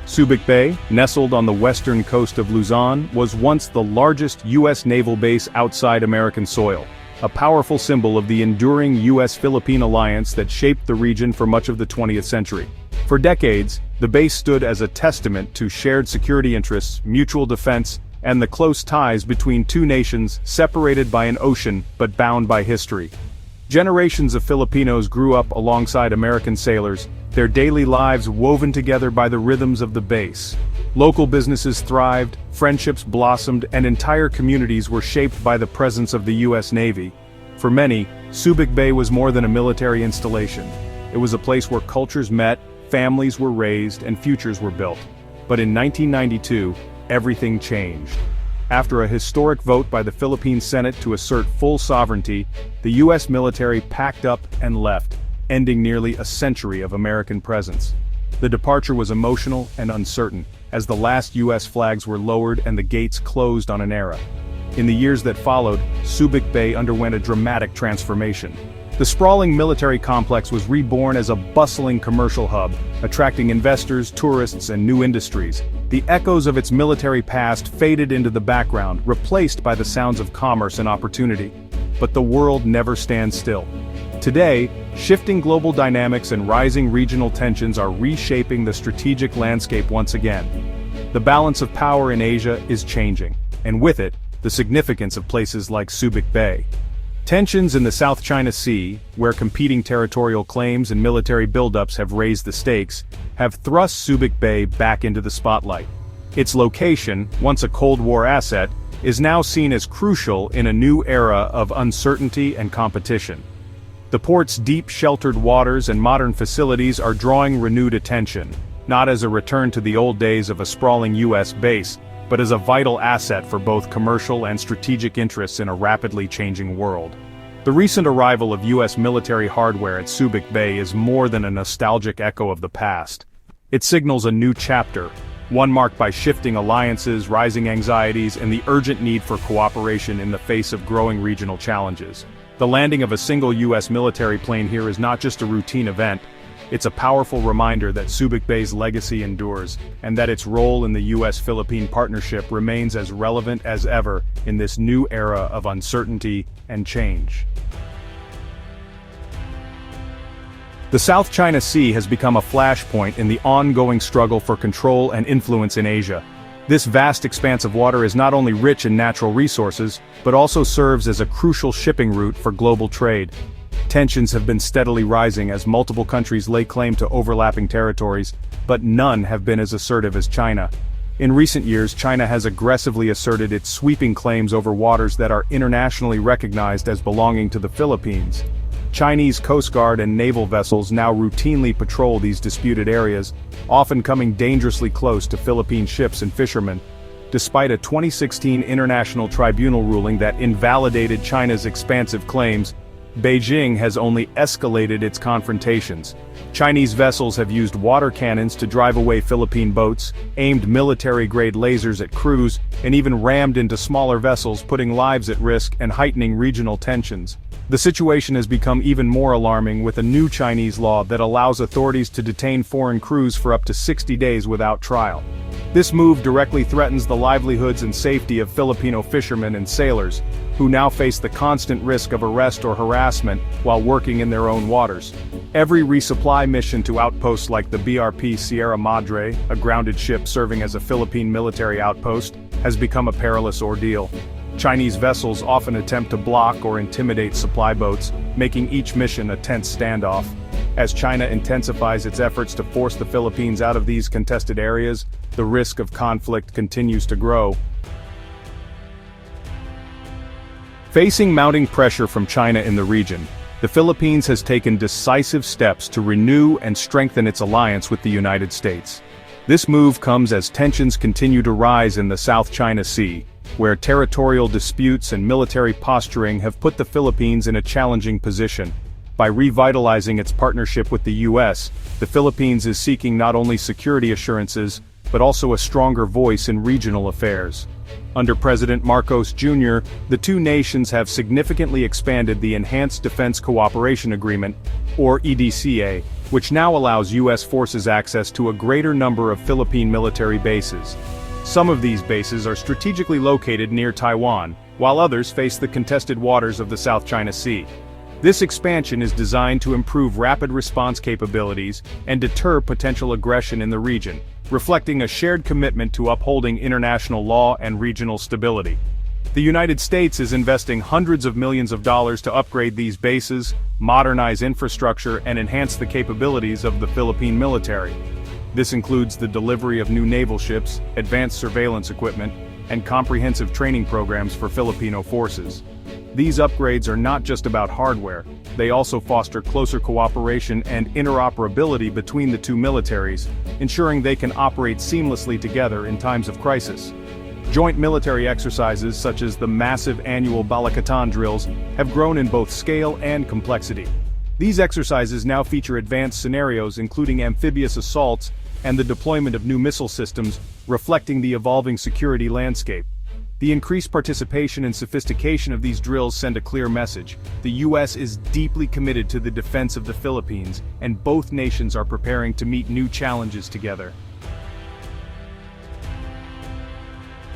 Subic Bay, nestled on the western coast of Luzon, was once the largest U.S. naval base outside American soil, a powerful symbol of the enduring U.S.-Philippine alliance that shaped the region for much of the 20th century. For decades, the base stood as a testament to shared security interests, mutual defense, and the close ties between two nations separated by an ocean but bound by history. Generations of Filipinos grew up alongside American sailors, their daily lives woven together by the rhythms of the base. Local businesses thrived, friendships blossomed, and entire communities were shaped by the presence of the U.S. Navy. For many, Subic Bay was more than a military installation. It was a place where cultures met, families were raised, and futures were built. But in 1992, everything changed. After a historic vote by the Philippine Senate to assert full sovereignty, the U.S. military packed up and left, ending nearly a century of American presence. The departure was emotional and uncertain, as the last U.S. flags were lowered and the gates closed on an era. In the years that followed, Subic Bay underwent a dramatic transformation. The sprawling military complex was reborn as a bustling commercial hub, attracting investors, tourists, and new industries. The echoes of its military past faded into the background, replaced by the sounds of commerce and opportunity. But the world never stands still. Today, shifting global dynamics and rising regional tensions are reshaping the strategic landscape once again. The balance of power in Asia is changing, and with it, the significance of places like Subic Bay. Tensions in the South China Sea, where competing territorial claims and military buildups have raised the stakes, have thrust Subic Bay back into the spotlight. Its location, once a Cold War asset, is now seen as crucial in a new era of uncertainty and competition. The port's deep sheltered waters and modern facilities are drawing renewed attention, not as a return to the old days of a sprawling U.S. base, but as a vital asset for both commercial and strategic interests in a rapidly changing world. The recent arrival of U.S. military hardware at Subic Bay is more than a nostalgic echo of the past. It signals a new chapter, one marked by shifting alliances, rising anxieties, and the urgent need for cooperation in the face of growing regional challenges. The landing of a single U.S. military plane here is not just a routine event, it's a powerful reminder that Subic Bay's legacy endures, and that its role in the U.S.-Philippine partnership remains as relevant as ever in this new era of uncertainty and change. The South China Sea has become a flashpoint in the ongoing struggle for control and influence in Asia. This vast expanse of water is not only rich in natural resources, but also serves as a crucial shipping route for global trade. Tensions have been steadily rising as multiple countries lay claim to overlapping territories, but none have been as assertive as China. In recent years, China has aggressively asserted its sweeping claims over waters that are internationally recognized as belonging to the Philippines. Chinese Coast Guard and naval vessels now routinely patrol these disputed areas, often coming dangerously close to Philippine ships and fishermen. Despite a 2016 international tribunal ruling that invalidated China's expansive claims, Beijing has only escalated its confrontations. Chinese vessels have used water cannons to drive away Philippine boats, aimed military-grade lasers at crews, and even rammed into smaller vessels, putting lives at risk and heightening regional tensions. The situation has become even more alarming with a new Chinese law that allows authorities to detain foreign crews for up to 60 days without trial. This move directly threatens the livelihoods and safety of Filipino fishermen and sailors, who now face the constant risk of arrest or harassment while working in their own waters. Every resupply mission to outposts like the BRP Sierra Madre, a grounded ship serving as a Philippine military outpost, has become a perilous ordeal. Chinese vessels often attempt to block or intimidate supply boats, making each mission a tense standoff. As China intensifies its efforts to force the Philippines out of these contested areas, the risk of conflict continues to grow. Facing mounting pressure from China in the region, the Philippines has taken decisive steps to renew and strengthen its alliance with the United States. This move comes as tensions continue to rise in the South China Sea, where territorial disputes and military posturing have put the Philippines in a challenging position. By revitalizing its partnership with the U.S., the Philippines is seeking not only security assurances, but also a stronger voice in regional affairs. Under President Marcos Jr., the two nations have significantly expanded the Enhanced Defense Cooperation Agreement, or EDCA, which now allows U.S. forces access to a greater number of Philippine military bases. Some of these bases are strategically located near Taiwan, while others face the contested waters of the South China Sea. This expansion is designed to improve rapid response capabilities and deter potential aggression in the region, reflecting a shared commitment to upholding international law and regional stability. The United States is investing hundreds of millions of dollars to upgrade these bases, modernize infrastructure, and enhance the capabilities of the Philippine military. This includes the delivery of new naval ships, advanced surveillance equipment, and comprehensive training programs for Filipino forces. These upgrades are not just about hardware, they also foster closer cooperation and interoperability between the two militaries, ensuring they can operate seamlessly together in times of crisis. Joint military exercises such as the massive annual Balikatan drills have grown in both scale and complexity. These exercises now feature advanced scenarios including amphibious assaults and the deployment of new missile systems, reflecting the evolving security landscape. The increased participation and sophistication of these drills send a clear message. The U.S. is deeply committed to the defense of the Philippines, and both nations are preparing to meet new challenges together.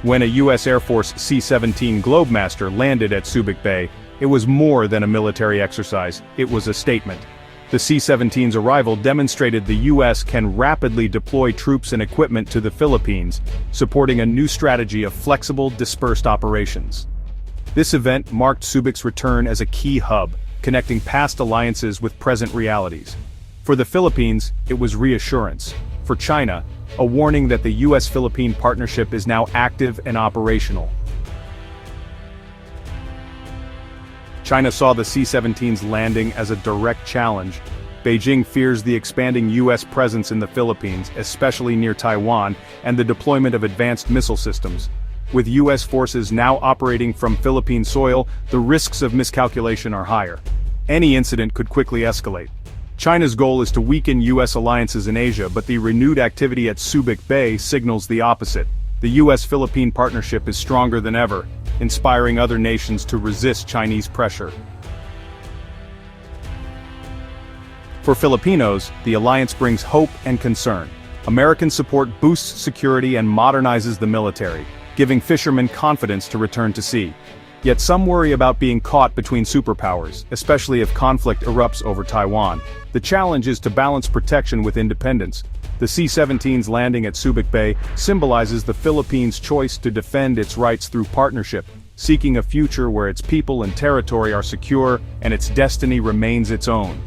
When a U.S. Air Force C-17 Globemaster landed at Subic Bay, it was more than a military exercise, it was a statement. The C-17's arrival demonstrated the U.S. can rapidly deploy troops and equipment to the Philippines, supporting a new strategy of flexible, dispersed operations. This event marked Subic's return as a key hub, connecting past alliances with present realities. For the Philippines, it was reassurance. For China, a warning that the U.S.-Philippine partnership is now active and operational. China saw the C-17's landing as a direct challenge. Beijing fears the expanding U.S. presence in the Philippines, especially near Taiwan, and the deployment of advanced missile systems. With U.S. forces now operating from Philippine soil, the risks of miscalculation are higher. Any incident could quickly escalate. China's goal is to weaken U.S. alliances in Asia, but the renewed activity at Subic Bay signals the opposite. The U.S.-Philippine partnership is stronger than ever, inspiring other nations to resist Chinese pressure. For Filipinos, the alliance brings hope and concern. American support boosts security and modernizes the military, giving fishermen confidence to return to sea. Yet some worry about being caught between superpowers, especially if conflict erupts over Taiwan. The challenge is to balance protection with independence. The C-17's landing at Subic Bay symbolizes the Philippines' choice to defend its rights through partnership, seeking a future where its people and territory are secure and its destiny remains its own.